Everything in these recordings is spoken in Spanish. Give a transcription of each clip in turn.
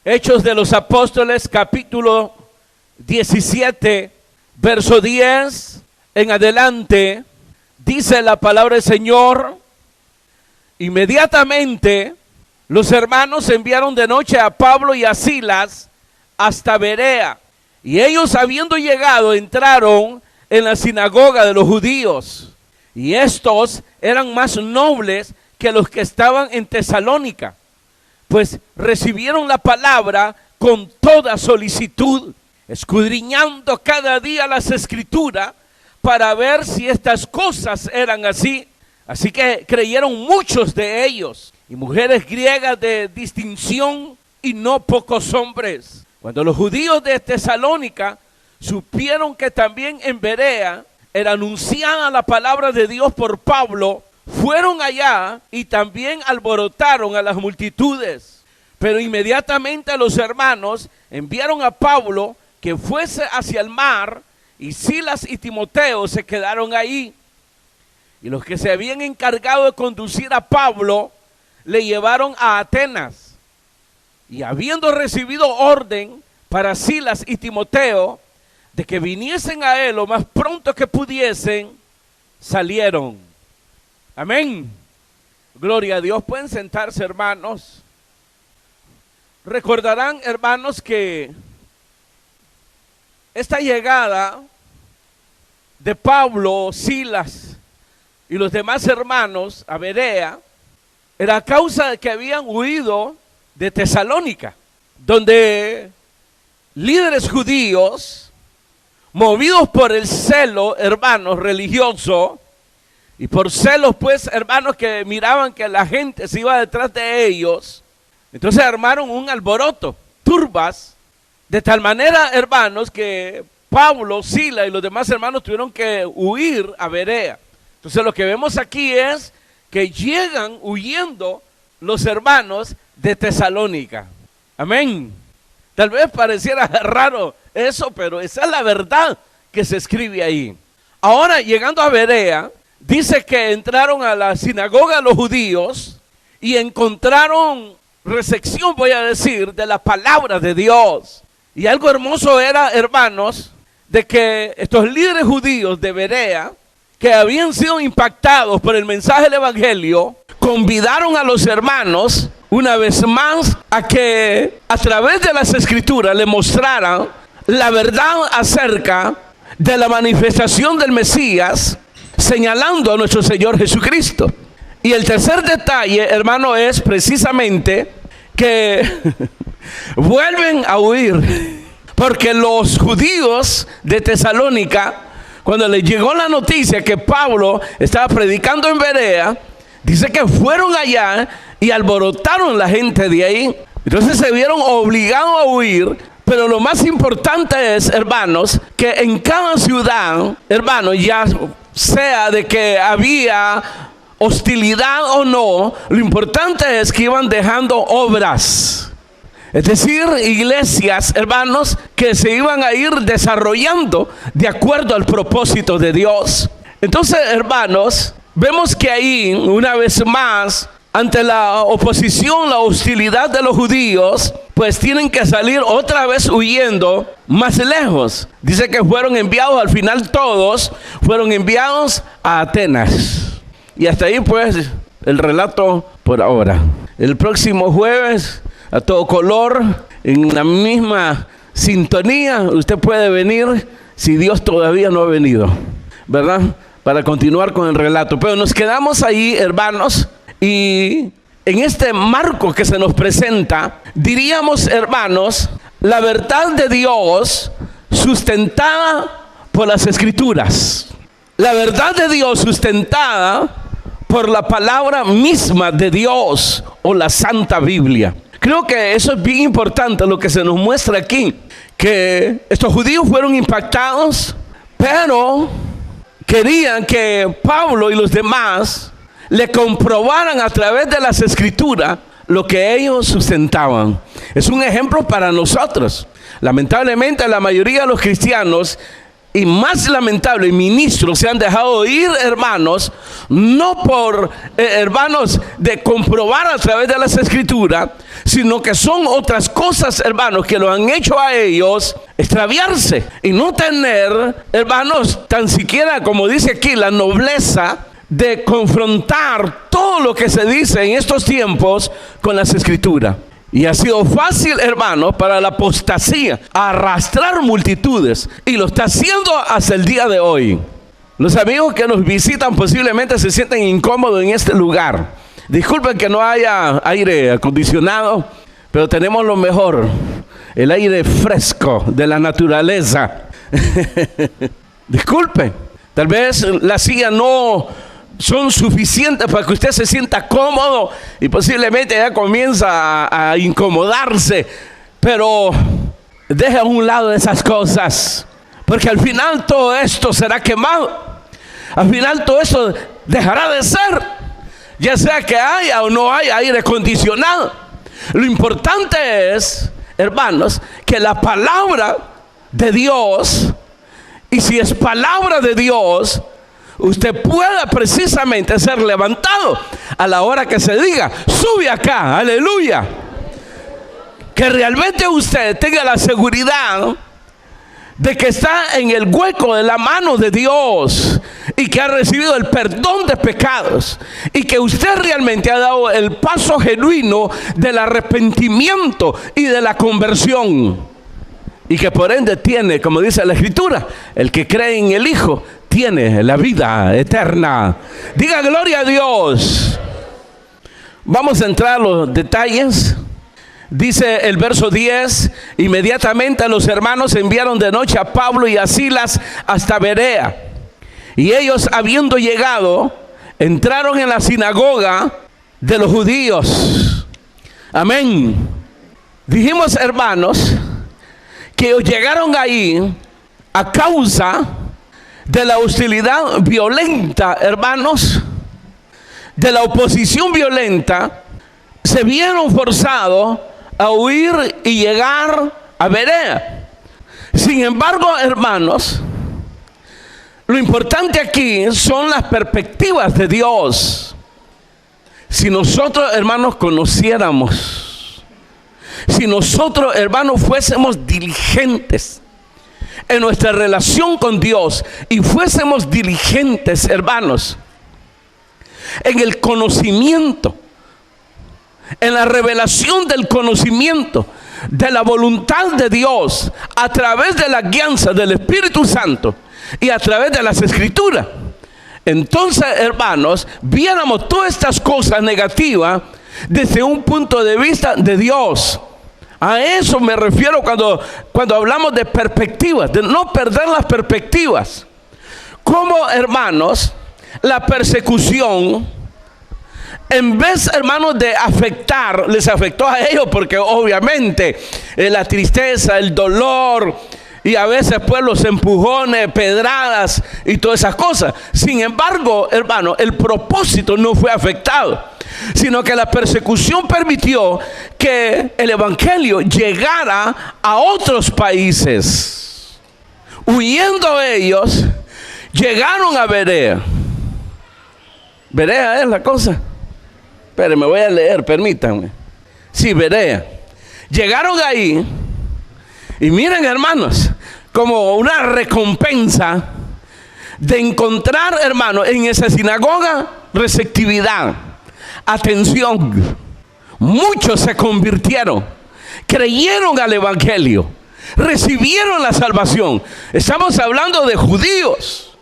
Hechos de los Apóstoles, capítulo 17, verso 10 en adelante, dice la palabra del Señor: inmediatamente los hermanos enviaron de noche a Pablo y a Silas hasta Berea, y ellos, habiendo llegado, entraron en la sinagoga de los judíos, y estos eran más nobles que los que estaban en Tesalónica, pues recibieron la palabra con toda solicitud, escudriñando cada día las escrituras para ver si estas cosas eran así. Así que creyeron muchos de ellos, y mujeres griegas de distinción, y no pocos hombres. Cuando los judíos de Tesalónica supieron que también en Berea era anunciada la palabra de Dios por Pablo, fueron allá y también alborotaron a las multitudes. Pero inmediatamente los hermanos enviaron a Pablo que fuese hacia el mar, y Silas y Timoteo se quedaron ahí. Y los que se habían encargado de conducir a Pablo le llevaron a Atenas. Y habiendo recibido orden para Silas y Timoteo de que viniesen a él lo más pronto que pudiesen, salieron. Amén. Gloria a Dios. Pueden sentarse, hermanos. Recordarán, hermanos, que esta llegada de Pablo, Silas y los demás hermanos a Berea era a causa de que habían huido de Tesalónica, donde líderes judíos, movidos por el celo, hermanos, religioso, y por celos, pues, hermanos, que miraban que la gente se iba detrás de ellos, entonces armaron un alboroto, turbas, de tal manera, hermanos, que Pablo, Silas y los demás hermanos tuvieron que huir a Berea. Entonces lo que vemos aquí es que llegan huyendo los hermanos de Tesalónica. Amén. Tal vez pareciera raro eso, pero esa es la verdad que se escribe ahí. Ahora, llegando a Berea, dice que entraron a la sinagoga de los judíos y encontraron recepción, voy a decir, de la palabra de Dios. Y algo hermoso era, hermanos, de que estos líderes judíos de Berea, que habían sido impactados por el mensaje del evangelio, convidaron a los hermanos una vez más a que a través de las escrituras le mostraran la verdad acerca de la manifestación del Mesías, señalando a nuestro Señor Jesucristo. Y el tercer detalle, hermano, es precisamente que vuelven a huir, porque los judíos de Tesalónica, cuando les llegó la noticia que Pablo estaba predicando en Berea, dice que fueron allá y alborotaron la gente de ahí. Entonces se vieron obligados a huir. Pero lo más importante es, hermanos, que en cada ciudad, hermanos, ya sea de que había hostilidad o no, lo importante es que iban dejando obras. Es decir, iglesias, hermanos, que se iban a ir desarrollando de acuerdo al propósito de Dios. Entonces, hermanos, vemos que ahí, una vez más, ante la oposición, la hostilidad de los judíos, pues tienen que salir otra vez huyendo más lejos. Dice que fueron enviados, al final todos fueron enviados a Atenas. Y hasta ahí pues el relato por ahora. El próximo jueves, a todo color, en la misma sintonía, usted puede venir si Dios todavía no ha venido, ¿verdad? Para continuar con el relato. Pero nos quedamos ahí, hermanos, y en este marco que se nos presenta, diríamos, hermanos, la verdad de Dios sustentada por las escrituras. La verdad de Dios sustentada por la palabra misma de Dios o la Santa Biblia. Creo que eso es bien importante lo que se nos muestra aquí, que estos judíos fueron impactados, pero querían que Pablo y los demás le comprobaran a través de las escrituras lo que ellos sustentaban. Es un ejemplo para nosotros. Lamentablemente la mayoría de los cristianos y más lamentable, ministros se han dejado ir, hermanos, no por, hermanos, de comprobar a través de las escrituras, sino que son otras cosas, hermanos, que lo han hecho a ellos extraviarse y no tener, hermanos, tan siquiera, como dice aquí, la nobleza de confrontar todo lo que se dice en estos tiempos con las escrituras. Y ha sido fácil, hermanos, para la apostasía arrastrar multitudes, y lo está haciendo hasta el día de hoy. Los amigos que nos visitan posiblemente se sienten incómodos en este lugar. Disculpen que no haya aire acondicionado, pero tenemos lo mejor, el aire fresco de la naturaleza. Disculpen, tal vez las sillas no son suficientes para que usted se sienta cómodo y posiblemente ya comienza a incomodarse, pero deje a un lado esas cosas, porque al final todo esto será quemado. Al final todo esto dejará de ser, ya sea que haya o no haya aire acondicionado. Lo importante es, hermanos, que la palabra de Dios, y si es palabra de Dios, usted pueda precisamente ser levantado a la hora que se diga, sube acá, aleluya. Que realmente usted tenga la seguridad de que está en el hueco de la mano de Dios y que ha recibido el perdón de pecados, y que usted realmente ha dado el paso genuino del arrepentimiento y de la conversión, y que por ende tiene, como dice la escritura, el que cree en el Hijo tiene la vida eterna. Diga gloria a Dios. Vamos a entrar a los detalles. Dice el verso 10: inmediatamente los hermanos enviaron de noche a Pablo y a Silas hasta Berea, y ellos, habiendo llegado, entraron en la sinagoga de los judíos. Amén. Dijimos, hermanos, que ellos llegaron ahí a causa de la hostilidad violenta, hermanos, de la oposición violenta. Se vieron forzados a huir y llegar a Berea. Sin embargo, hermanos, lo importante aquí son las perspectivas de Dios. Si nosotros, hermanos, conociéramos, si nosotros, hermanos, fuésemos diligentes en nuestra relación con Dios, y fuésemos diligentes, hermanos, en el conocimiento, en la revelación del conocimiento de la voluntad de Dios, a través de la guianza del Espíritu Santo y a través de las Escrituras, entonces, hermanos, viéramos todas estas cosas negativas desde un punto de vista de Dios. A eso me refiero cuando hablamos de perspectivas, de no perder las perspectivas. Como, hermanos, la persecución, en vez, hermanos, de afectar, les afectó a ellos, porque obviamente la tristeza, el dolor, y a veces pues los empujones, pedradas y todas esas cosas. Sin embargo, hermano, el propósito no fue afectado, sino que la persecución permitió que el evangelio llegara a otros países. Huyendo ellos, llegaron a Berea. Berea es la cosa. Espérenme, voy a leer, permítanme. Sí, Berea. Llegaron ahí, y miren, hermanos, como una recompensa de encontrar, hermanos, en esa sinagoga receptividad, atención. Muchos se convirtieron, creyeron al evangelio, recibieron la salvación. Estamos hablando de judíos.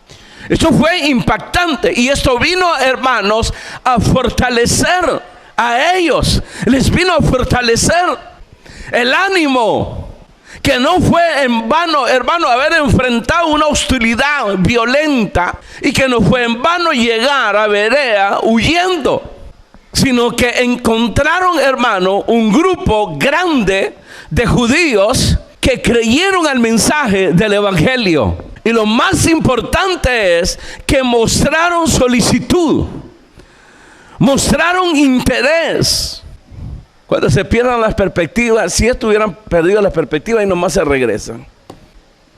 Esto fue impactante, y esto vino, hermanos, a fortalecer a ellos. Les vino a fortalecer el ánimo. Que no fue en vano, hermano, haber enfrentado una hostilidad violenta, y que no fue en vano llegar a Berea huyendo, sino que encontraron, hermano, un grupo grande de judíos que creyeron al mensaje del evangelio. Y lo más importante es que mostraron solicitud, mostraron interés. Cuando se pierdan las perspectivas, si estuvieran perdido las perspectivas y nomás se regresan.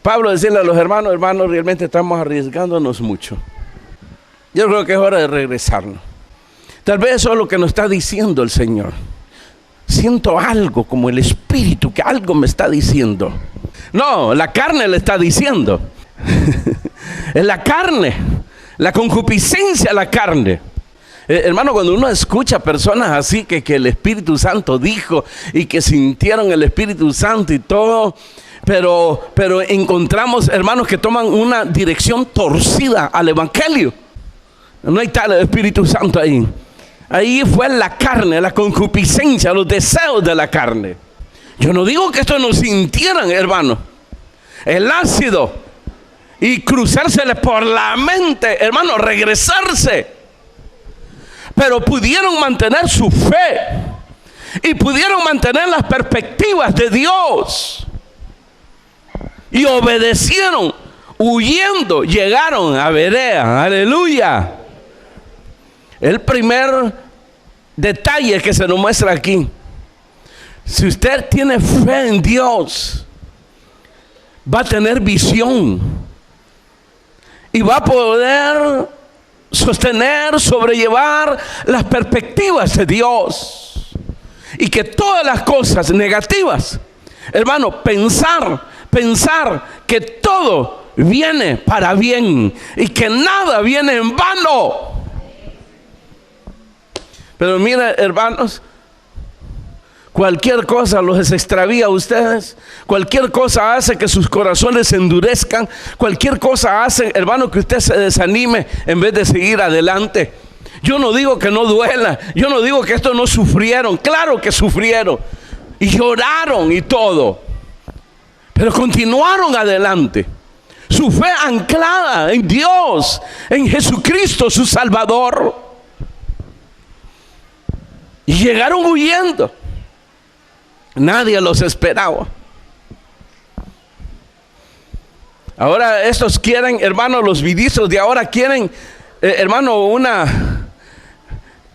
Pablo decirle a los hermanos, hermanos, realmente estamos arriesgándonos mucho. Yo creo que es hora de regresarnos. Tal vez eso es lo que nos está diciendo el Señor. Siento algo como el Espíritu, que algo me está diciendo. No, la carne le está diciendo. Es la carne, la concupiscencia de la carne. Hermano, cuando uno escucha personas así que el Espíritu Santo dijo y que sintieron el Espíritu Santo y todo, pero encontramos hermanos que toman una dirección torcida al Evangelio. No hay tal Espíritu Santo ahí. Ahí fue la carne, la concupiscencia, los deseos de la carne. Yo no digo que esto no sintieran, hermano, el ácido y cruzársele por la mente, hermano, regresarse. Pero pudieron mantener su fe y pudieron mantener las perspectivas de Dios y obedecieron, huyendo, llegaron a Berea. Aleluya. El primer detalle que se nos muestra aquí: si usted tiene fe en Dios, va a tener visión y va a poder sostener, sobrellevar las perspectivas de Dios. Y que todas las cosas negativas, hermano, pensar que todo viene para bien y que nada viene en vano. Pero mira, hermanos, cualquier cosa los extravía a ustedes. Cualquier cosa hace que sus corazones se endurezcan. Cualquier cosa hace, hermano, que usted se desanime en vez de seguir adelante. Yo no digo que no duela. Yo no digo que esto no sufrieron. Claro que sufrieron. Y lloraron y todo. Pero continuaron adelante. Su fe anclada en Dios, en Jesucristo, su Salvador. Y llegaron huyendo. Nadie los esperaba. Ahora estos quieren, hermano, los ministros de ahora quieren, hermano,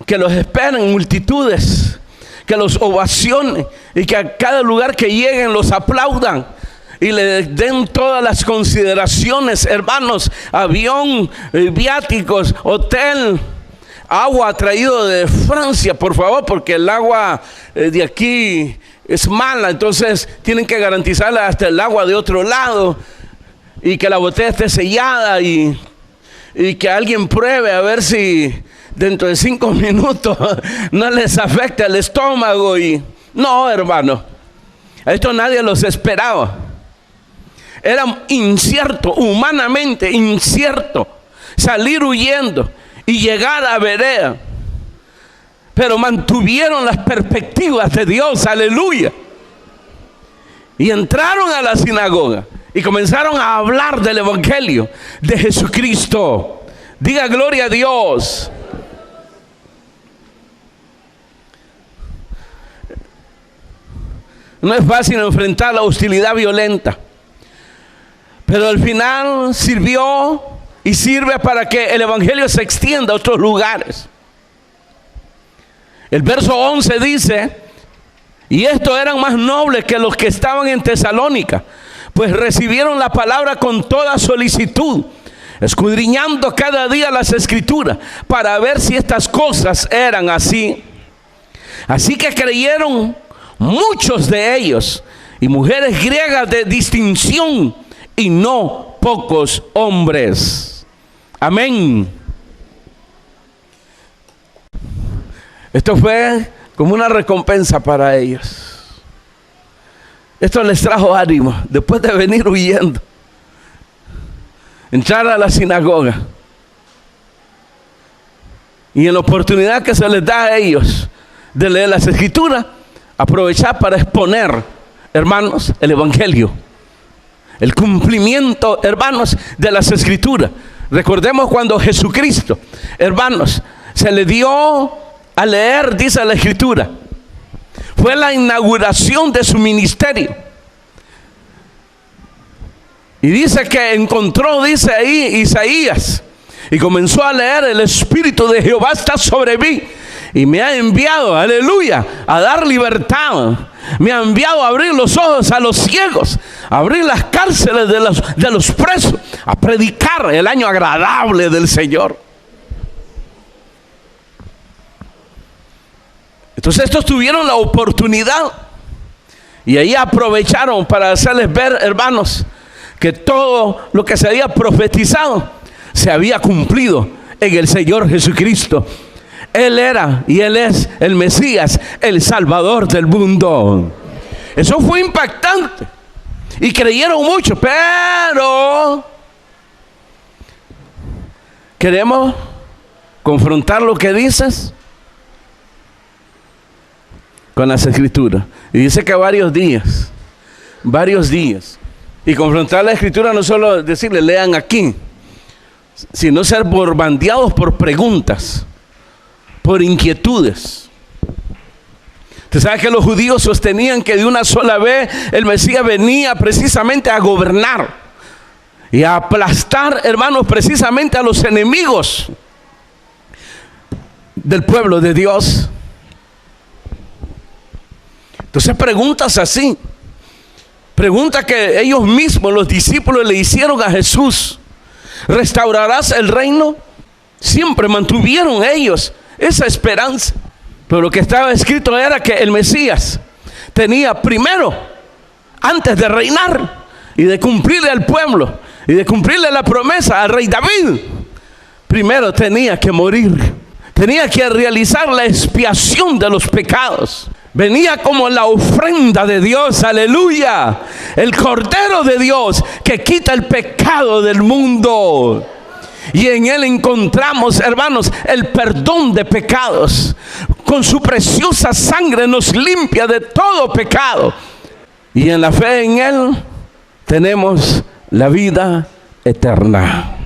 que los esperen multitudes, que los ovacionen y que a cada lugar que lleguen los aplaudan y le den todas las consideraciones, hermanos, avión, viáticos, hotel, agua traído de Francia, por favor, porque el agua de aquí es mala, entonces tienen que garantizarle hasta el agua de otro lado y que la botella esté sellada y que alguien pruebe a ver si dentro de 5 minutos no les afecta el estómago. Y no, hermano, esto nadie los esperaba. Era incierto, humanamente incierto, salir huyendo y llegar a Berea. Pero mantuvieron las perspectivas de Dios, aleluya. Y entraron a la sinagoga y comenzaron a hablar del Evangelio de Jesucristo. Diga gloria a Dios. No es fácil enfrentar la hostilidad violenta, pero al final sirvió y sirve para que el Evangelio se extienda a otros lugares. El verso 11 dice: y estos eran más nobles que los que estaban en Tesalónica, pues recibieron la palabra con toda solicitud, escudriñando cada día las Escrituras para ver si estas cosas eran así. Así que creyeron muchos de ellos, y mujeres griegas de distinción, y no pocos hombres. Amén. Esto fue como una recompensa para ellos. Esto les trajo ánimo después de venir huyendo, entrar a la sinagoga y en la oportunidad que se les da a ellos de leer las Escrituras, aprovechar para exponer, hermanos, el Evangelio, el cumplimiento, hermanos, de las Escrituras. Recordemos cuando Jesucristo, hermanos, se le dio a leer, dice la Escritura, fue la inauguración de su ministerio. Y dice que encontró, dice ahí Isaías, y comenzó a leer: el Espíritu de Jehová está sobre mí y me ha enviado, aleluya, a dar libertad Me ha enviado a abrir los ojos a los ciegos, a abrir las cárceles de los presos, a predicar el año agradable del Señor. Entonces estos tuvieron la oportunidad y ahí aprovecharon para hacerles ver, hermanos, que todo lo que se había profetizado se había cumplido en el Señor Jesucristo. Él era y Él es el Mesías, el Salvador del mundo. Eso fue impactante y creyeron mucho, pero queremos confrontar lo que dices con las Escrituras. Y dice que varios días. Y confrontar la Escritura no solo decirle lean aquí, sino ser bombardeados por preguntas, por inquietudes. Usted sabe que los judíos sostenían que de una sola vez el Mesías venía precisamente a gobernar y a aplastar, hermanos, precisamente a los enemigos del pueblo de Dios. Entonces preguntas así, pregunta que ellos mismos, los discípulos, le hicieron a Jesús: ¿restaurarás el reino? Siempre mantuvieron ellos esa esperanza. Pero lo que estaba escrito era que el Mesías tenía primero, antes de reinar y de cumplirle al pueblo y de cumplirle la promesa al rey David, primero tenía que morir, tenía que realizar la expiación de los pecados. Venía como la ofrenda de Dios, aleluya, el Cordero de Dios que quita el pecado del mundo. Y en Él encontramos, hermanos, el perdón de pecados. Con su preciosa sangre nos limpia de todo pecado. Y en la fe en Él tenemos la vida eterna.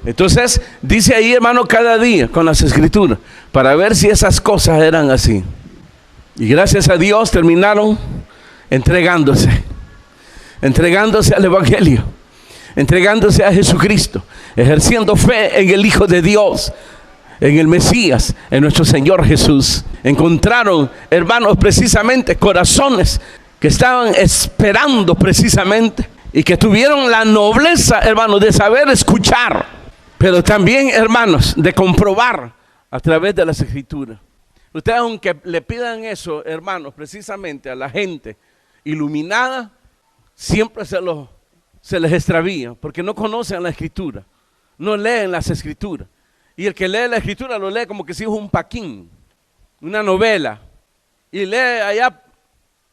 Entonces dice ahí, hermano, cada día con las Escrituras, para ver si esas cosas eran así. Y gracias a Dios terminaron entregándose al Evangelio, entregándose a Jesucristo, ejerciendo fe en el Hijo de Dios, en el Mesías, en nuestro Señor Jesús. Encontraron, hermanos, precisamente corazones que estaban esperando precisamente y que tuvieron la nobleza, hermanos, de saber escuchar, pero también, hermanos, de comprobar a través de las Escrituras. Ustedes, aunque le pidan eso, hermanos, precisamente a la gente iluminada, siempre se les extravía, porque no conocen la Escritura, no leen las Escrituras. Y el que lee la Escritura lo lee como que si es un paquín, una novela, y lee allá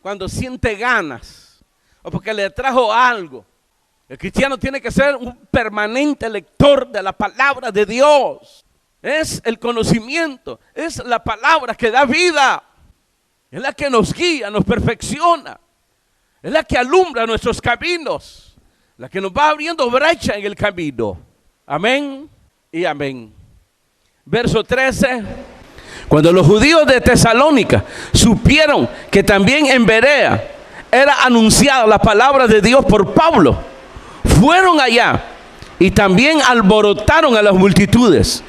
cuando siente ganas, o porque le trajo algo. El cristiano tiene que ser un permanente lector de la palabra de Dios. Es el conocimiento, es la palabra que da vida, es la que nos guía, nos perfecciona, es la que alumbra nuestros caminos, la que nos va abriendo brecha en el camino. Amén y amén. Verso 13. Cuando los judíos de Tesalónica supieron que también en Berea era anunciada la palabra de Dios por Pablo, fueron allá y también alborotaron a las multitudes.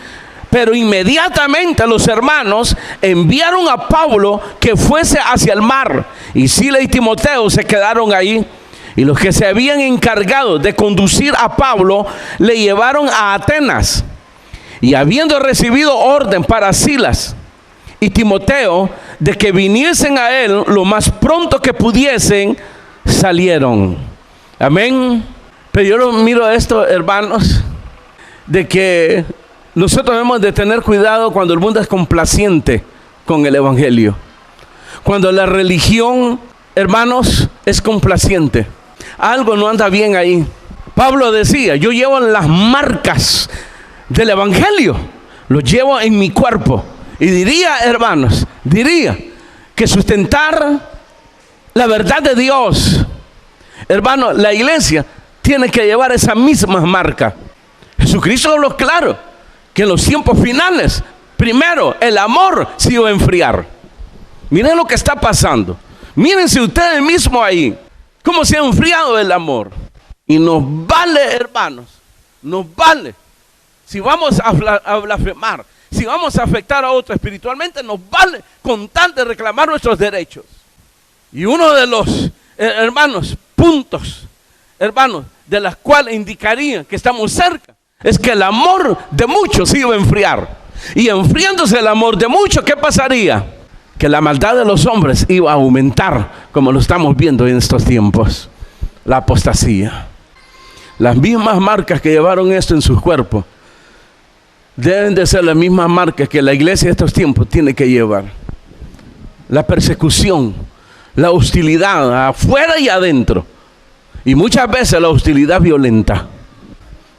Pero inmediatamente los hermanos enviaron a Pablo que fuese hacia el mar, y Silas y Timoteo se quedaron ahí. Y los que se habían encargado de conducir a Pablo le llevaron a Atenas. Y habiendo recibido orden para Silas y Timoteo de que viniesen a él lo más pronto que pudiesen, salieron. Amén. Pero yo miro esto, hermanos, de que nosotros debemos de tener cuidado cuando el mundo es complaciente con el Evangelio. Cuando la religión, hermanos, es complaciente. Algo no anda bien ahí. Pablo decía: yo llevo las marcas del Evangelio, los llevo en mi cuerpo. Y diría, hermanos, que sustentar la verdad de Dios, hermanos, la iglesia tiene que llevar esa misma marca. Jesucristo habló claro que en los tiempos finales, primero, el amor se iba a enfriar. Miren lo que está pasando. Mírense ustedes mismos ahí, cómo se ha enfriado el amor. Y nos vale, hermanos, nos vale. Si vamos a blasfemar, si vamos a afectar a otro espiritualmente, nos vale con tal de reclamar nuestros derechos. Y uno de los, hermanos, puntos, hermanos, de las cuales indicaría que estamos cerca, es que el amor de muchos se iba a enfriar. Y enfriándose el amor de muchos, ¿qué pasaría? Que la maldad de los hombres iba a aumentar, como lo estamos viendo en estos tiempos. La apostasía. Las mismas marcas que llevaron esto en sus cuerpos deben de ser las mismas marcas que la iglesia de estos tiempos tiene que llevar. La persecución, la hostilidad afuera y adentro. Y muchas veces la hostilidad violenta.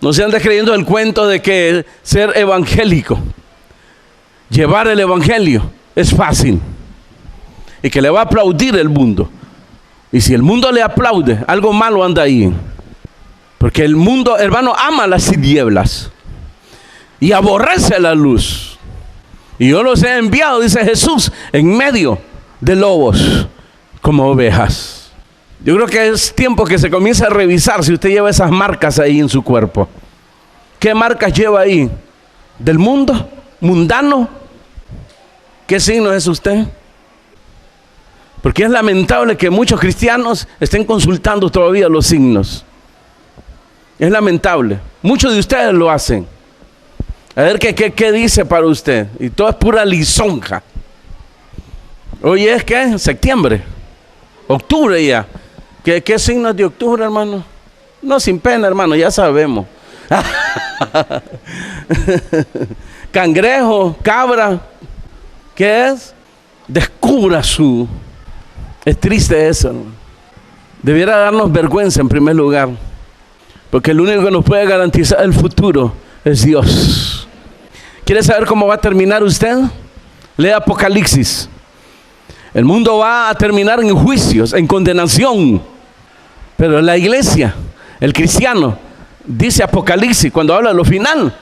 No se ande creyendo el cuento de que ser evangélico, llevar el evangelio, es fácil. Y que le va a aplaudir el mundo. Y si el mundo le aplaude, algo malo anda ahí. Porque el mundo, hermano, ama las tinieblas y aborrece la luz. Y yo los he enviado, dice Jesús, en medio de lobos, como ovejas. Yo creo que es tiempo que se comience a revisar si usted lleva esas marcas ahí en su cuerpo. ¿Qué marcas lleva ahí? ¿Del mundo? ¿Mundano? ¿Qué signo es usted? Porque es lamentable que muchos cristianos estén consultando todavía los signos. Es lamentable. Muchos de ustedes lo hacen. A ver qué dice para usted. Y todo es pura lisonja. Hoy es que septiembre, octubre ya. ¿Qué signo es de octubre, hermano? No, sin pena, hermano, ya sabemos. Cangrejo, cabra. ¿Qué es? Descubra su... Es triste eso, ¿no? Debiera darnos vergüenza en primer lugar. Porque el único que nos puede garantizar el futuro es Dios. ¿Quiere saber cómo va a terminar usted? Lea Apocalipsis. El mundo va a terminar en juicios, en condenación. Pero la iglesia, el cristiano, dice Apocalipsis, cuando habla de lo final,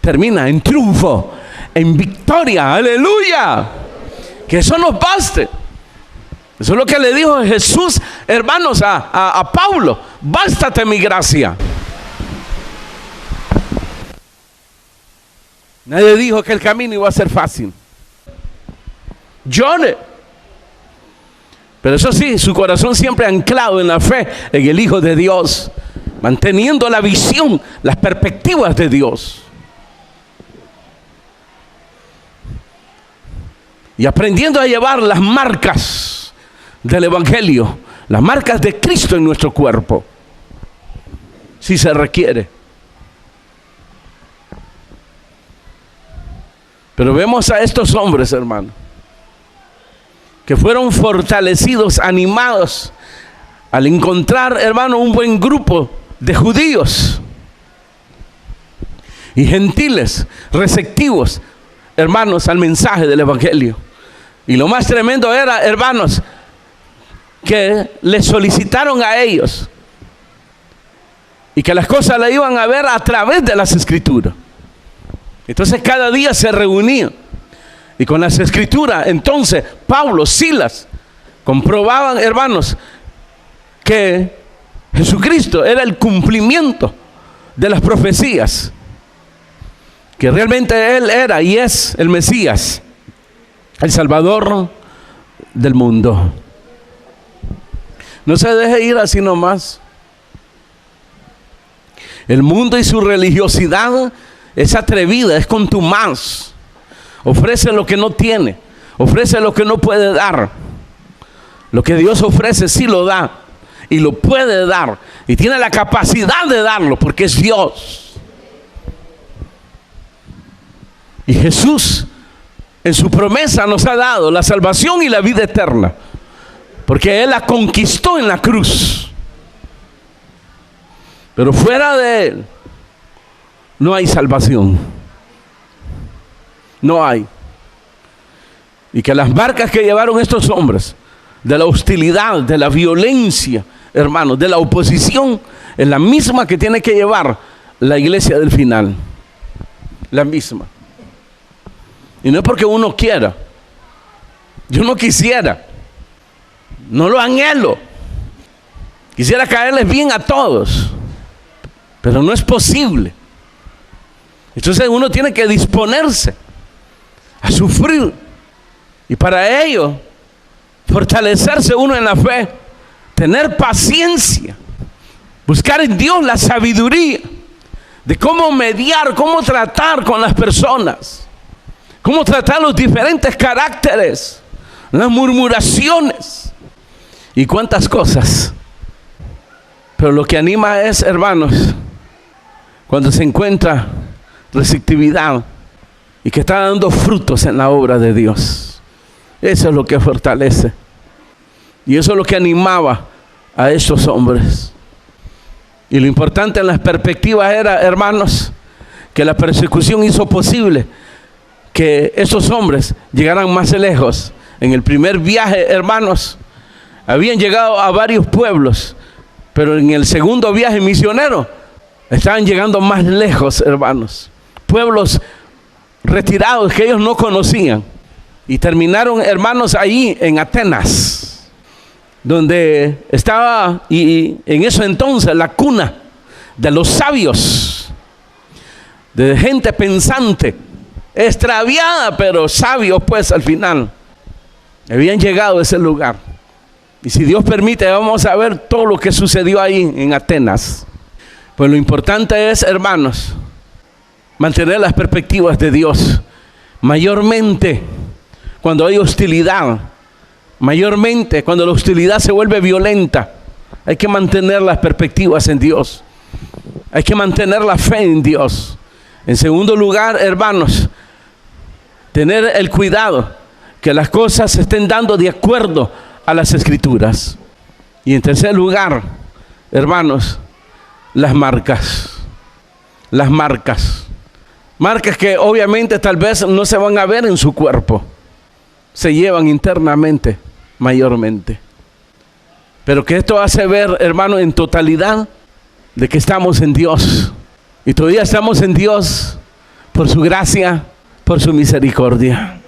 termina en triunfo, en victoria. ¡Aleluya! Que eso nos baste. Eso es lo que le dijo Jesús, hermanos, a Pablo. Bástate mi gracia. Nadie dijo que el camino iba a ser fácil. Llore. Pero eso sí, su corazón siempre anclado en la fe, en el Hijo de Dios, manteniendo la visión, las perspectivas de Dios. Y aprendiendo a llevar las marcas del evangelio, las marcas de Cristo en nuestro cuerpo, si se requiere. Pero vemos a estos hombres, hermano, que fueron fortalecidos, animados, al encontrar, hermano, un buen grupo de judíos y gentiles, receptivos, hermanos, al mensaje del evangelio. Y lo más tremendo era, hermanos, que les solicitaron a ellos y que las cosas las iban a ver a través de las escrituras. Entonces cada día se reunían y con las escrituras, entonces Pablo, Silas, comprobaban, hermanos, que Jesucristo era el cumplimiento de las profecías, que realmente Él era y es el Mesías, el Salvador del mundo. No se deje ir así nomás. El mundo y su religiosidad es atrevida, es contumaz. Ofrece lo que no tiene, ofrece lo que no puede dar. Lo que Dios ofrece sí lo da y lo puede dar y tiene la capacidad de darlo porque es Dios. Y Jesús en su promesa nos ha dado la salvación y la vida eterna, porque Él la conquistó en la cruz. Pero fuera de Él no hay salvación. No hay. Y que las marcas que llevaron estos hombres, de la hostilidad, de la violencia, hermanos, de la oposición, es la misma que tiene que llevar la iglesia del final. La misma. Y no es porque uno quiera. Yo no quisiera. No lo anhelo. Quisiera caerles bien a todos. Pero no es posible. Entonces uno tiene que disponerse a sufrir. Y para ello fortalecerse uno en la fe, tener paciencia, buscar en Dios la sabiduría de cómo mediar, cómo tratar con las personas, cómo tratar los diferentes caracteres, las murmuraciones y cuántas cosas. Pero lo que anima es, hermanos, cuando se encuentra receptividad y que está dando frutos en la obra de Dios. Eso es lo que fortalece. Y eso es lo que animaba a estos hombres. Y lo importante en las perspectivas era, hermanos, que la persecución hizo posible que esos hombres llegaran más lejos. En el primer viaje, hermanos, habían llegado a varios pueblos, pero en el segundo viaje misionero estaban llegando más lejos, hermanos. Pueblos retirados que ellos no conocían. Y terminaron, hermanos, ahí en Atenas, donde estaba, y en eso entonces, la cuna de los sabios, de gente pensante, extraviada, pero sabios pues al final. Habían llegado a ese lugar. Y si Dios permite, vamos a ver todo lo que sucedió ahí en Atenas. Pues lo importante es, hermanos, mantener las perspectivas de Dios. Mayormente cuando hay hostilidad, mayormente cuando la hostilidad se vuelve violenta, hay que mantener las perspectivas en Dios. Hay que mantener la fe en Dios. En segundo lugar, hermanos, tener el cuidado que las cosas se estén dando de acuerdo a las Escrituras. Y en tercer lugar, hermanos, las marcas. Las marcas. Marcas que obviamente tal vez no se van a ver en su cuerpo. Se llevan internamente, mayormente. Pero que esto hace ver, hermano, en totalidad, de que estamos en Dios. Y todavía estamos en Dios por su gracia, por su misericordia.